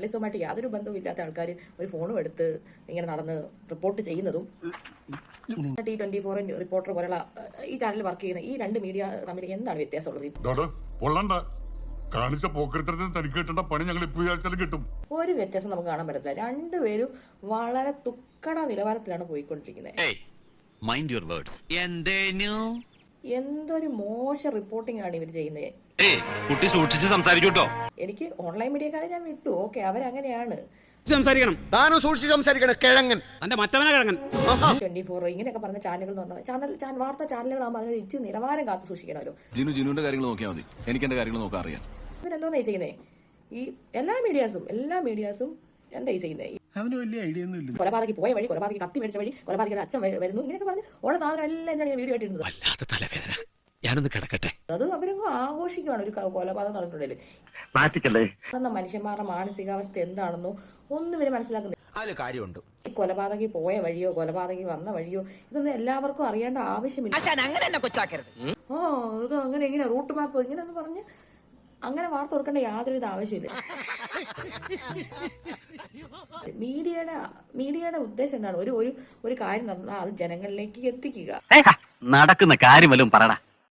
ജേർണലിസവുമായിട്ട് യാതൊരു ബന്ധവും ഇല്ലാത്ത ആൾക്കാർ ഒരു ഫോണും എടുത്ത് ഇങ്ങനെ നടന്ന് റിപ്പോർട്ട് ചെയ്യുന്നതും T24 റിപ്പോർട്ടർ പോലുള്ള ഈ ചാനലിൽ വർക്ക് ചെയ്യുന്ന ഈ രണ്ട് മീഡിയ തമ്മിൽ എന്താണ് വ്യത്യാസമുള്ളത്? കാണിച്ച പോക്കരത്തിൽ തനിക്ക് കിട്ടേണ്ട പണി ഞങ്ങൾ ഇപ്പോൾ വിചാരിച്ചാലും കിട്ടും. ഒരു വ്യത്യാസം നമുക്ക് കാണാൻ പറ്റത്തില്ല. രണ്ടുപേരും വളരെ തുക്കട നിലവാരത്തിലാണ് പോയിക്കൊണ്ടിരിക്കുന്നത്. എന്തൊരു മോശം റിപ്പോർട്ടിംഗ് ആണ് ഇവർ ചെയ്യുന്നത്. എനിക്ക് ഓൺലൈൻ മീഡിയക്കാരെ ഞാൻ വിട്ടു, ഓക്കെ, അവരങ്ങനെയാണ്. സംസാരിക്കണം, താനും സൂക്ഷിച്ച് സംസാരിക്കണം. കിഴങ്ങൻ തന്റെ മറ്റവനെ കിഴങ്ങൻ. 24 ഇങ്ങനെയൊക്കെ പറഞ്ഞ ചാനലുകൾ എന്ന് പറഞ്ഞാൽ വാർത്താ ചാനലുകളാകുമ്പോൾ അതിന് ഇച്ചിരി നിലവാരം കാത്തു സൂക്ഷിക്കണമല്ലോ. ജിനുവിന്റെ കാര്യങ്ങൾ നോക്കിയാൽ മതി, എനിക്ക് എന്റെ കാര്യങ്ങൾ നോക്കാൻ അറിയാം. ഇവരെന്തോന്നാ ചെയ്യുന്നേ? ഈ എല്ലാ മീഡിയാസും എന്താ ചെയ്യുന്നത്? അവന് വലിയ ഐഡിയ ഒന്നും ഇല്ല. കൊലപാതകി പോയ വഴി, കൊലപാതകി കത്തി മേടിച്ച വഴി, കൊലപാതകിയുടെ അച്ഛൻ വരുന്നു, ഇങ്ങനെയൊക്കെ പറഞ്ഞ് ഉള്ള സാധനം എല്ലാം എന്താണ് വീഡിയോ ആയിട്ടിരുന്നത്. ഞാനൊന്ന് കിടക്കട്ടെ. അത് അവരൊക്കെ ആഘോഷിക്കുകയാണ് ഒരു കൊലപാതകം നടന്നിട്ടുണ്ടെങ്കിൽ. മനുഷ്യന്മാരുടെ മാനസികാവസ്ഥ എന്താണെന്നോ ഒന്നും ഇവര് മനസ്സിലാക്കുന്നില്ല. കാര്യമുണ്ട്. ഈ കൊലപാതകി പോയ വഴിയോ കൊലപാതകി വന്ന വഴിയോ ഇതൊന്നും എല്ലാവർക്കും അറിയേണ്ട ആവശ്യമില്ല. ഇത് അങ്ങനെ ഇങ്ങനെ റൂട്ട് മാപ്പ് ഇങ്ങനെയൊന്ന് പറഞ്ഞ് അങ്ങനെ വാർത്ത കൊടുക്കേണ്ട യാതൊരുവിധ ആവശ്യമില്ല. മീഡിയയുടെ ഉദ്ദേശം എന്താണ്? ഒരു കാര്യം നടന്നാൽ അത് ജനങ്ങളിലേക്ക് എത്തിക്കുക. നടക്കുന്ന കാര്യം വല്ലതും പറയടാ.